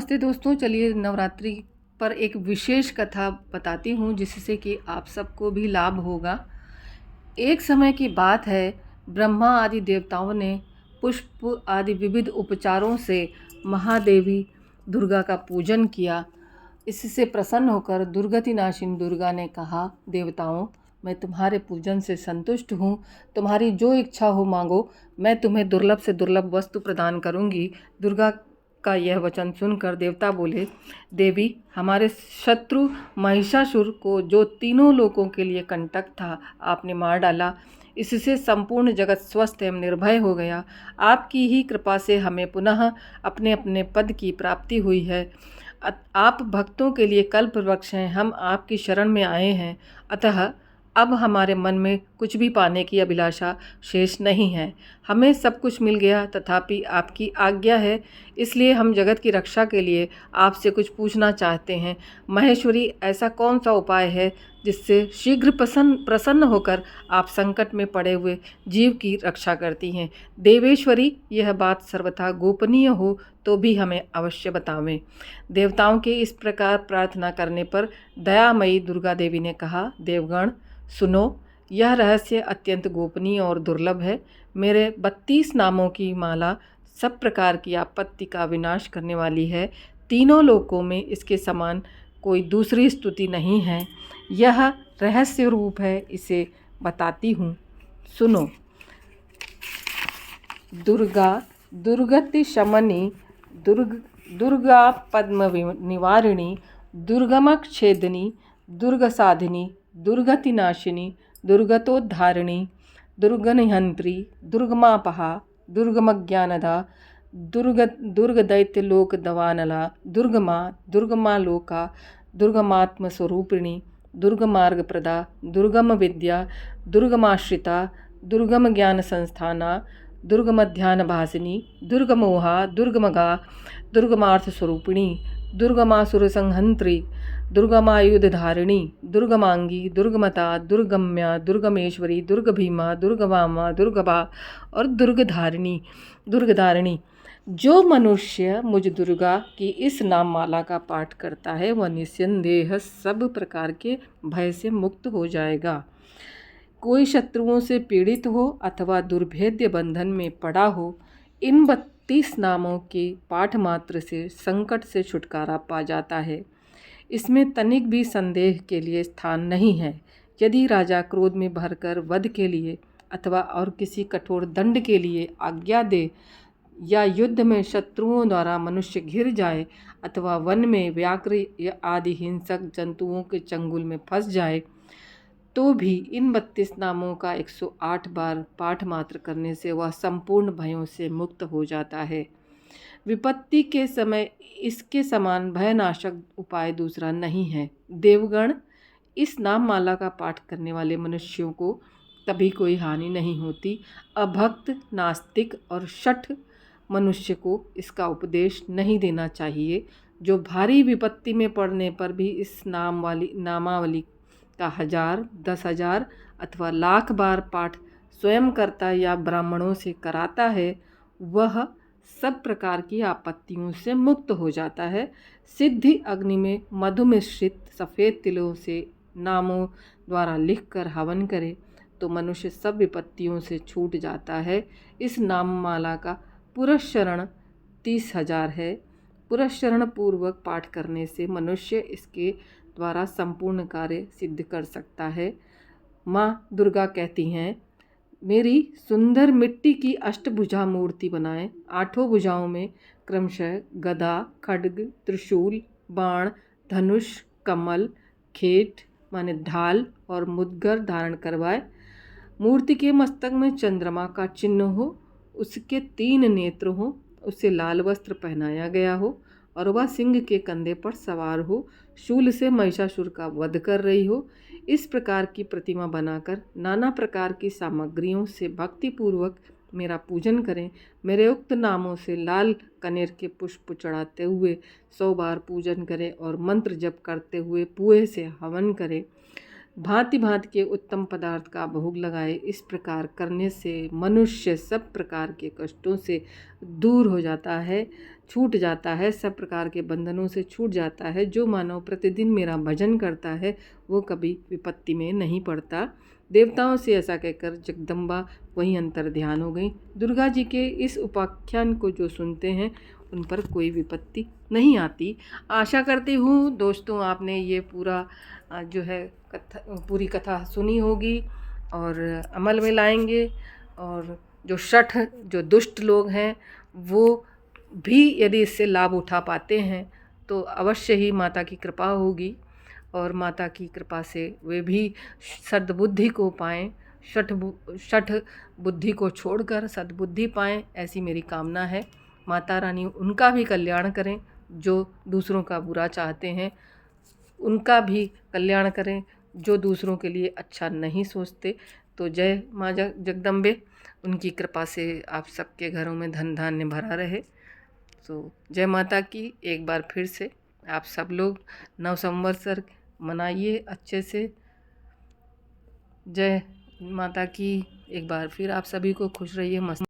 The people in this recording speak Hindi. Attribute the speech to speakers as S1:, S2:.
S1: नमस्ते दोस्तों, चलिए नवरात्रि पर एक विशेष कथा बताती हूँ जिससे कि आप सबको भी लाभ होगा। एक समय की बात है, ब्रह्मा आदि देवताओं ने पुष्प आदि विविध उपचारों से महादेवी दुर्गा का पूजन किया। इससे प्रसन्न होकर दुर्गति नाशिनी दुर्गा ने कहा, देवताओं, मैं तुम्हारे पूजन से संतुष्ट हूँ। तुम्हारी जो इच्छा हो मांगो, मैं तुम्हें दुर्लभ से दुर्लभ वस्तु प्रदान करूँगी। दुर्गा का यह वचन सुनकर देवता बोले, देवी, हमारे शत्रु महिषासुर को, जो तीनों लोकों के लिए कंटक था, आपने मार डाला। इससे संपूर्ण जगत स्वस्थ एवं निर्भय हो गया। आपकी ही कृपा से हमें पुनः अपने अपने पद की प्राप्ति हुई है। आप भक्तों के लिए कल्प वृक्ष हैं, हम आपकी शरण में आए हैं। अतः अब हमारे मन में कुछ भी पाने की अभिलाषा शेष नहीं है। हमें सब कुछ मिल गया, तथापि आपकी आज्ञा है, इसलिए हम जगत की रक्षा के लिए आपसे कुछ पूछना चाहते हैं। महेश्वरी, ऐसा कौन सा उपाय है जिससे शीघ्र प्रसन्न होकर आप संकट में पड़े हुए जीव की रक्षा करती हैं? देवेश्वरी, यह बात सर्वथा गोपनीय हो तो भी हमें अवश्य बतावें। देवताओं के इस प्रकार प्रार्थना करने पर दयामयी दुर्गा देवी ने कहा, देवगण सुनो, यह रहस्य अत्यंत गोपनीय और दुर्लभ है। मेरे 32 नामों की माला सब प्रकार की आपत्ति का विनाश करने वाली है। तीनों लोकों में इसके समान कोई दूसरी स्तुति नहीं है। यह रहस्य रूप है, इसे बताती हूँ, सुनो। दुर्गा दुर्गति शमनी, दुर्गा पद्म निवारिणी, दुर्गमक्षेदिनी, दुर्गसाधिनी, दुर्गति नाशिनी, दुर्गतोद्धारिणी, दुर्गनिहंत्री, दुर्गमापहा, दुर्गमज्ञानदा, दुर्गदैत्यलोकदवानला, दुर्गमालोका, दुर्गमात्मस्वरूपिणी, दुर्गमार्गप्रदा, दुर्गम विद्या, दुर्गमाश्रिता, दुर्गम ज्ञान संस्थाना, दुर्गमध्यानभासिनी, दुर्गमोहा, दुर्गमगा, दुर्गमार्थस्वरूपिणी, दुर्गमासुरसंहंत्री, दुर्गमायुधधारिणी, दुर्गमांगी, दुर्गमता, दुर्गम्या, दुर्गमेश्वरी, दुर्गभीमा, दुर्गवामा, दुर्गभा और दुर्गधारिणी। जो मनुष्य मुझ दुर्गा की इस नाम माला का पाठ करता है, वह निस्संदेह सब प्रकार के भय से मुक्त हो जाएगा। कोई शत्रुओं से पीड़ित हो अथवा दुर्भेद्य बंधन में पड़ा हो, इन 32 नामों के पाठ मात्र से संकट से छुटकारा पा जाता है। इसमें तनिक भी संदेह के लिए स्थान नहीं है। यदि राजा क्रोध में भरकर वध के लिए अथवा और किसी कठोर दंड के लिए आज्ञा दे, या युद्ध में शत्रुओं द्वारा मनुष्य घिर जाए, अथवा वन में व्याघ्र आदि हिंसक जंतुओं के चंगुल में फंस जाए, तो भी इन 32 नामों का 108 बार पाठ मात्र करने से वह संपूर्ण भयों से मुक्त हो जाता है। विपत्ति के समय इसके समान भयनाशक उपाय दूसरा नहीं है। देवगण, इस नाम माला का पाठ करने वाले मनुष्यों को कभी कोई हानि नहीं होती। अभक्त, नास्तिक और शठ मनुष्य को इसका उपदेश नहीं देना चाहिए। जो भारी विपत्ति में पड़ने पर भी इस नामावली का 1000, 10,000 अथवा लाख बार पाठ स्वयं करता या ब्राह्मणों से कराता है, वह सब प्रकार की आपत्तियों से मुक्त हो जाता है। सिद्धि अग्नि में मधु मिश्रित सफ़ेद तिलों से नामों द्वारा लिखकर हवन करे तो मनुष्य सब विपत्तियों से छूट जाता है। इस नाममाला का पुरस्चरण 30,000 है। पुरस्चरण पूर्वक पाठ करने से मनुष्य इसके द्वारा संपूर्ण कार्य सिद्ध कर सकता है। माँ दुर्गा कहती हैं, मेरी सुंदर मिट्टी की अष्टभुजा मूर्ति बनाएं। 8 भुजाओं में क्रमशः गदा, खड्ग, त्रिशूल, बाण, धनुष, कमल, खेट माने ढाल और मुद्गर धारण करवाए। मूर्ति के मस्तक में चंद्रमा का चिन्ह हो, उसके 3 नेत्र हो, उसे लाल वस्त्र पहनाया गया हो और वह सिंह के कंधे पर सवार हो, शूल से महिषासुर का वध कर रही हो। इस प्रकार की प्रतिमा बनाकर नाना प्रकार की सामग्रियों से भक्तिपूर्वक मेरा पूजन करें। मेरे उक्त नामों से लाल कनेर के पुष्प चढ़ाते हुए 100 बार पूजन करें और मंत्र जप करते हुए पुए से हवन करें। भांति भांति के उत्तम पदार्थ का भोग लगाए। इस प्रकार करने से मनुष्य सब प्रकार के कष्टों से दूर हो जाता है। छूट जाता है, सब प्रकार के बंधनों से छूट जाता है। जो मानव प्रतिदिन मेरा भजन करता है वो कभी विपत्ति में नहीं पड़ता। देवताओं से ऐसा कहकर जगदम्बा वहीं अंतर ध्यान हो गई। दुर्गा जी के इस उपाख्यान को जो सुनते हैं उन पर कोई विपत्ति नहीं आती। आशा करती हूँ दोस्तों आपने ये पूरा जो है पूरी कथा सुनी होगी और अमल में लाएंगे, और जो दुष्ट लोग हैं वो भी यदि इससे लाभ उठा पाते हैं तो अवश्य ही माता की कृपा होगी, और माता की कृपा से वे भी सद्बुद्धि को पाएं, शठ बुद्धि को छोड़कर सद्बुद्धि पाएं, ऐसी मेरी कामना है। माता रानी उनका भी कल्याण करें जो दूसरों का बुरा चाहते हैं, उनका भी कल्याण करें जो दूसरों के लिए अच्छा नहीं सोचते। तो जय माँ जगदम्बे, उनकी कृपा से आप सबके घरों में धन धान्य भरा रहे। तो जय माता की। एक बार फिर से आप सब लोग नव संवत्सर मनाइए अच्छे से। जय माता की। एक बार फिर आप सभी को खुश रहिए, मस्त